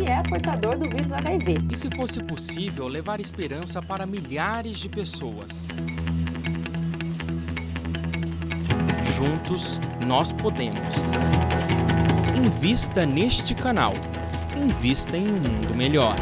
que é portador do vírus HIV. E se fosse possível levar esperança para milhares de pessoas? Juntos, nós podemos. Invista neste canal. Invista em um mundo melhor.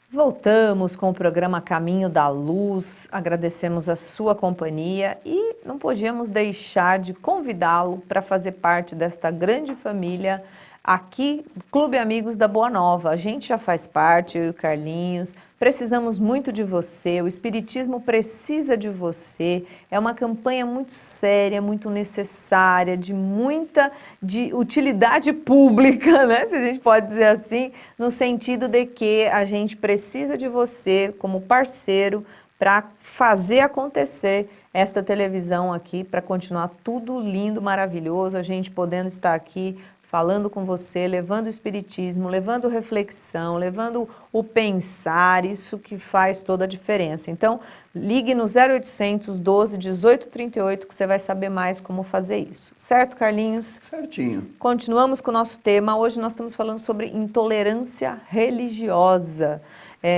Voltamos com o programa Caminho da Luz, agradecemos a sua companhia e não podíamos deixar de convidá-lo para fazer parte desta grande família aqui, Clube Amigos da Boa Nova. A gente já faz parte, eu e o Carlinhos, precisamos muito de você, o Espiritismo precisa de você, é uma campanha muito séria, muito necessária, de utilidade pública, né? Se a gente pode dizer assim, no sentido de que a gente precisa de você como parceiro para fazer acontecer esta televisão aqui, para continuar tudo lindo, maravilhoso, a gente podendo estar aqui falando com você, levando o espiritismo, levando reflexão, levando o pensar, isso que faz toda a diferença. Então, ligue no 0800 12 18 38 que você vai saber mais como fazer isso. Certo, Carlinhos? Certinho. Continuamos com o nosso tema. Hoje nós estamos falando sobre intolerância religiosa.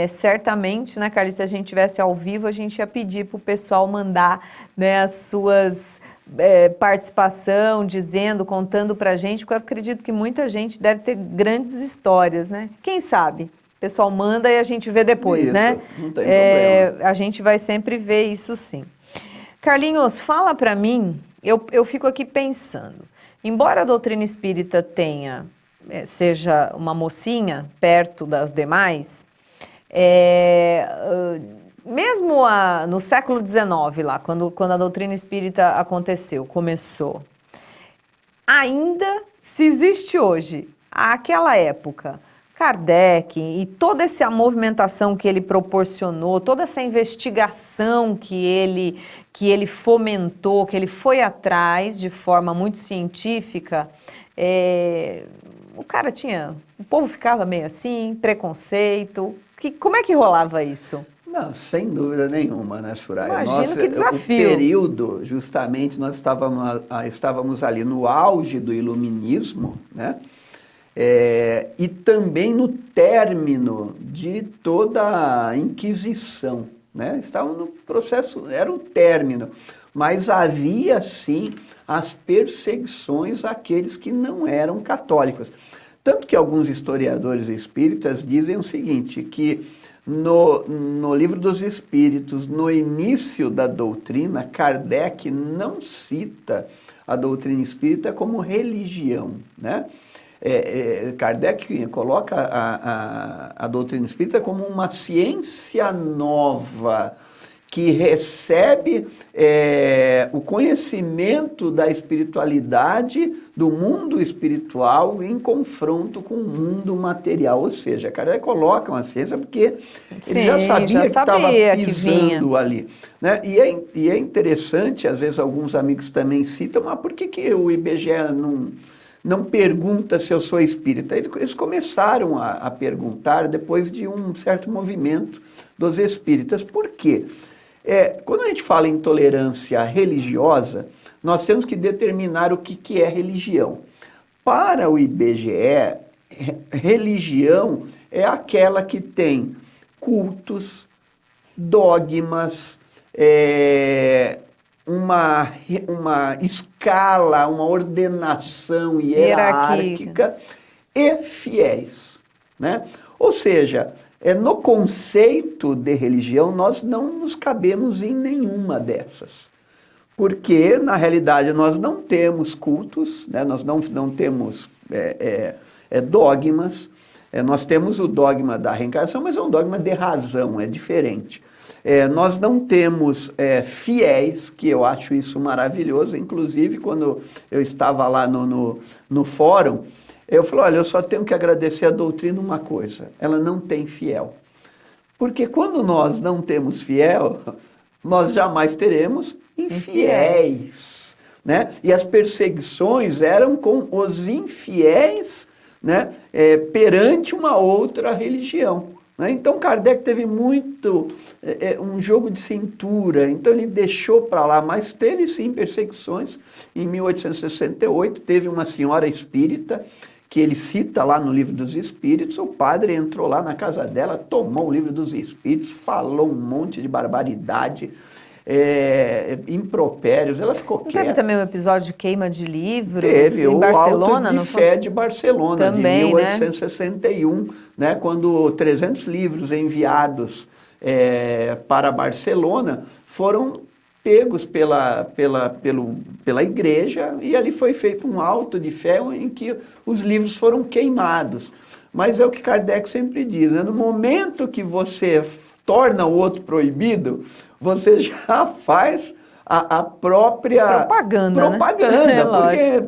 Certamente, né, Carlinhos, se a gente tivesse ao vivo, a gente ia pedir para o pessoal mandar, né, as suas participação, dizendo, contando pra gente, porque eu acredito que muita gente deve ter grandes histórias, né? Quem sabe? O pessoal manda e a gente vê depois, isso, né? Não tem problema. A gente vai sempre ver isso sim. Carlinhos, fala pra mim, eu fico aqui pensando, embora a doutrina espírita seja uma mocinha perto das demais, mesmo no século XIX, lá, quando a doutrina espírita começou, ainda se existe hoje, àquela época, Kardec e toda essa movimentação que ele proporcionou, toda essa investigação que ele fomentou, que ele foi atrás de forma muito científica, o povo ficava meio assim, preconceito, como é que rolava isso? Não, sem dúvida nenhuma, né, Soraya? Imagino que desafio. O período, justamente, nós estávamos ali no auge do iluminismo, né? E também no término de toda a Inquisição, né? Estavam no processo, era o término, mas havia, sim, as perseguições àqueles que não eram católicos. Tanto que alguns historiadores espíritas dizem o seguinte, que no Livro dos Espíritos, no início da doutrina, Kardec não cita a doutrina espírita como religião, né? Kardec coloca a doutrina espírita como uma ciência nova, que recebe o conhecimento da espiritualidade, do mundo espiritual, em confronto com o mundo material. Ou seja, Kardec coloca uma ciência porque ele já sabia que estava pisando ali. Né? E é interessante, às vezes alguns amigos também citam, mas por que o IBGE não pergunta se eu sou espírita? Eles começaram a perguntar depois de um certo movimento dos espíritas. Por quê? Quando a gente fala em intolerância religiosa, nós temos que determinar o que é religião. Para o IBGE, religião é aquela que tem cultos, dogmas, uma escala, uma ordenação hierárquica e fiéis, né? Ou seja, no conceito de religião, nós não nos cabemos em nenhuma dessas. Porque, na realidade, nós não temos cultos, né? Nós não temos dogmas. Nós temos o dogma da reencarnação, mas é um dogma de razão, é diferente. Nós não temos fiéis, que eu acho isso maravilhoso. Inclusive, quando eu estava lá no fórum, eu falei, olha, eu só tenho que agradecer a doutrina uma coisa, ela não tem fiel. Porque quando nós não temos fiel, nós jamais teremos infiéis. né? E as perseguições eram com os infiéis, né? Perante uma outra religião. Né? Então Kardec teve muito um jogo de cintura, então ele deixou para lá, mas teve sim perseguições. Em 1868 teve uma senhora espírita, que ele cita lá no Livro dos Espíritos. O padre entrou lá na casa dela, tomou o Livro dos Espíritos, falou um monte de barbaridade, impropérios, ela ficou quieta. Teve também um episódio de queima de livros Teve em Barcelona, o Auto de Fé de Barcelona, também, de 1861, né, quando 300 livros enviados para Barcelona foram pegos pela igreja, e ali foi feito um auto de fé em que os livros foram queimados. Mas é o que Kardec sempre diz, né? No momento que você torna o outro proibido, você já faz a própria propaganda, né? Porque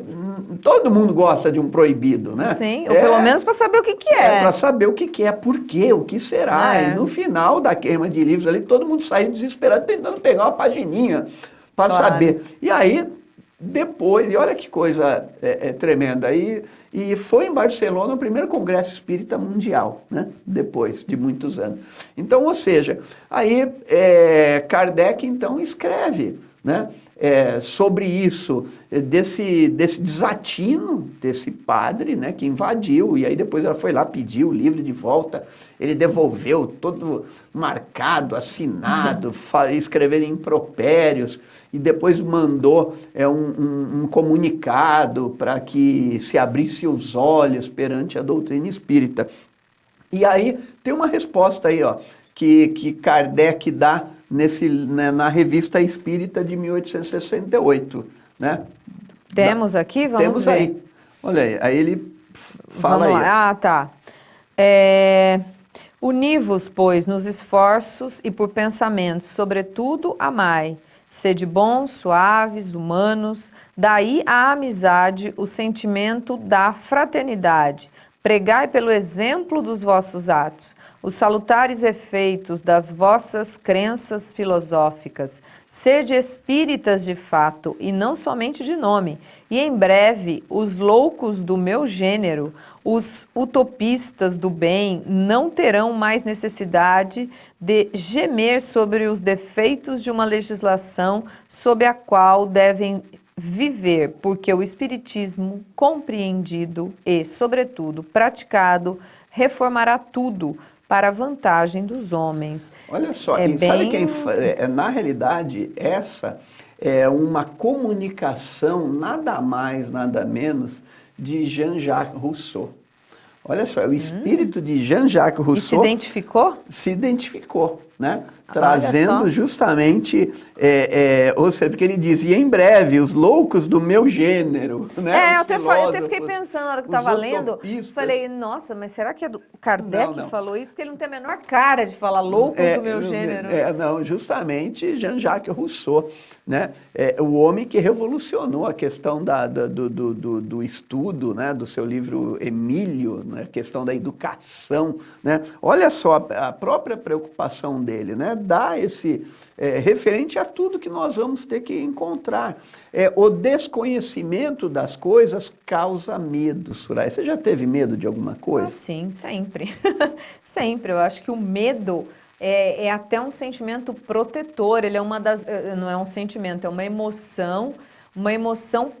todo mundo gosta de um proibido, né? Sim, ou pelo menos para saber o que é. Para saber o que é, por quê, o que será. E no final da queima de livros ali, todo mundo saiu desesperado, tentando pegar uma pagininha para saber. E aí, depois, e olha que coisa tremenda, e foi em Barcelona o primeiro Congresso Espírita Mundial, né? Depois de muitos anos. Então, ou seja, aí Kardec então escreve, né? Sobre isso, desse desatino desse padre, né, que invadiu, e aí depois ela foi lá, pediu o livro de volta, ele devolveu todo marcado, assinado, escrevendo impropérios, e depois mandou um comunicado para que se abrisse os olhos perante a doutrina espírita. E aí tem uma resposta aí, ó, que Kardec dá na Revista Espírita de 1868, né? Temos aqui? Vamos ver. Aí. Olha aí ele fala aí. Ah, tá. Uni-vos, pois, nos esforços e por pensamentos, sobretudo amai. Sede bons, suaves, humanos, daí a amizade, o sentimento da fraternidade. Pregai pelo exemplo dos vossos atos, os salutares efeitos das vossas crenças filosóficas. Sede espíritas de fato, e não somente de nome. E em breve, os loucos do meu gênero, os utopistas do bem, não terão mais necessidade de gemer sobre os defeitos de uma legislação sob a qual devem viver, porque o espiritismo compreendido e, sobretudo, praticado, reformará tudo para a vantagem dos homens. Olha só, e sabe quem na realidade essa é uma comunicação nada mais, nada menos de Jean-Jacques Rousseau. Olha só, o espírito de Jean-Jacques Rousseau... E se identificou? Se identificou, né? Trazendo justamente, ou seja, porque ele diz, e em breve, os loucos do meu gênero, né? Eu até fiquei pensando na hora que estava lendo, falei, nossa, mas será que é do Kardec que falou isso? Porque ele não tem a menor cara de falar loucos do meu gênero. Não, justamente Jean-Jacques Rousseau, né? O homem que revolucionou a questão do estudo, né? Do seu livro Emílio, né? A questão da educação, né? Olha só a própria preocupação dele, né? Dá esse referente a tudo que nós vamos ter que encontrar. O desconhecimento das coisas causa medo, Soraya. Você já teve medo de alguma coisa? Ah, sim, sempre. Sempre. Eu acho que o medo é até um sentimento protetor. Ele é não é um sentimento, é uma emoção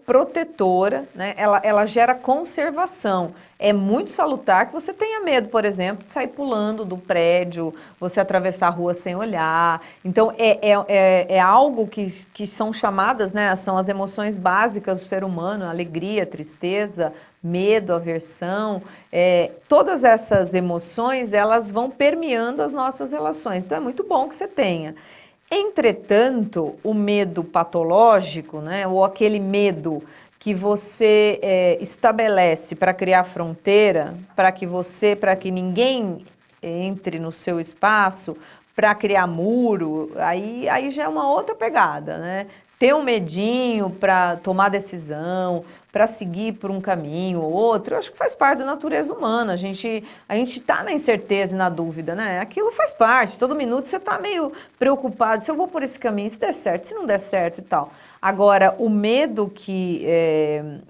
protetora, né? Ela gera conservação. É muito salutar que você tenha medo, por exemplo, de sair pulando do prédio, você atravessar a rua sem olhar. Então, é algo que são chamadas, né? São as emoções básicas do ser humano, alegria, tristeza, medo, aversão. Todas essas emoções, elas vão permeando as nossas relações. Então, é muito bom que você tenha. Entretanto, o medo patológico, né, ou aquele medo que você estabelece para criar fronteira, para que ninguém entre no seu espaço, para criar muro, aí já é uma outra pegada, né? Ter um medinho para tomar decisão, para seguir por um caminho ou outro, eu acho que faz parte da natureza humana. A gente está na incerteza e na dúvida, né? Aquilo faz parte. Todo minuto você está meio preocupado. Se eu vou por esse caminho, se der certo, se não der certo e tal. Agora, o medo que,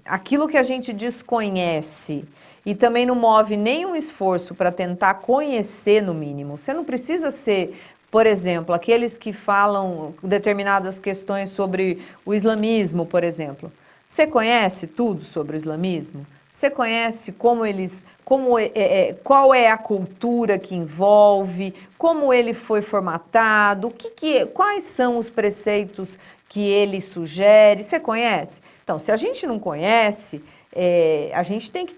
aquilo que a gente desconhece e também não move nenhum esforço para tentar conhecer no mínimo. Você não precisa ser, por exemplo, aqueles que falam determinadas questões sobre o islamismo, por exemplo. Você conhece tudo sobre o islamismo? Você conhece qual é a cultura que envolve, como ele foi formatado, quais são os preceitos que ele sugere? Você conhece? Então, se a gente não conhece, a gente tem que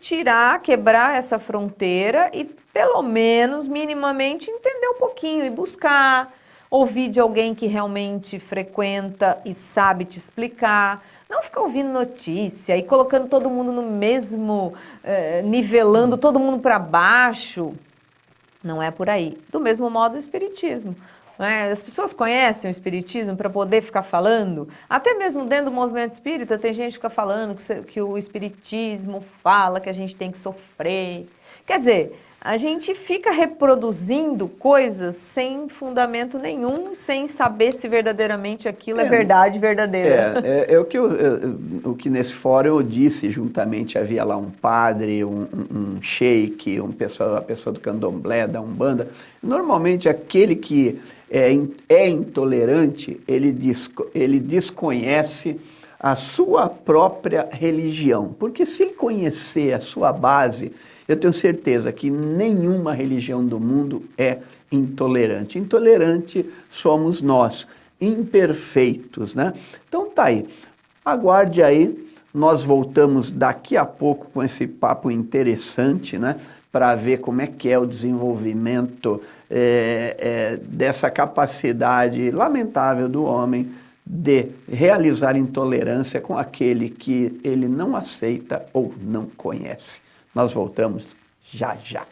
quebrar essa fronteira e, pelo menos, minimamente, entender um pouquinho e buscar, ouvir de alguém que realmente frequenta e sabe te explicar. Não ficar ouvindo notícia e colocando todo mundo no mesmo, nivelando todo mundo para baixo. Não é por aí. Do mesmo modo o espiritismo. Né? As pessoas conhecem o espiritismo para poder ficar falando. Até mesmo dentro do movimento espírita tem gente que fica falando que o espiritismo fala que a gente tem que sofrer. Quer dizer, a gente fica reproduzindo coisas sem fundamento nenhum, sem saber se verdadeiramente aquilo é verdade verdadeira. O que nesse fórum eu disse, juntamente havia lá um padre, um sheik, uma pessoa do candomblé, da Umbanda. Normalmente aquele que é intolerante, ele desconhece a sua própria religião. Porque se ele conhecer a sua base, eu tenho certeza que nenhuma religião do mundo é intolerante. Intolerante somos nós, imperfeitos, né? Então tá aí, aguarde aí, nós voltamos daqui a pouco com esse papo interessante, né? Para ver como é que é o desenvolvimento dessa capacidade lamentável do homem de realizar intolerância com aquele que ele não aceita ou não conhece. Nós voltamos já já.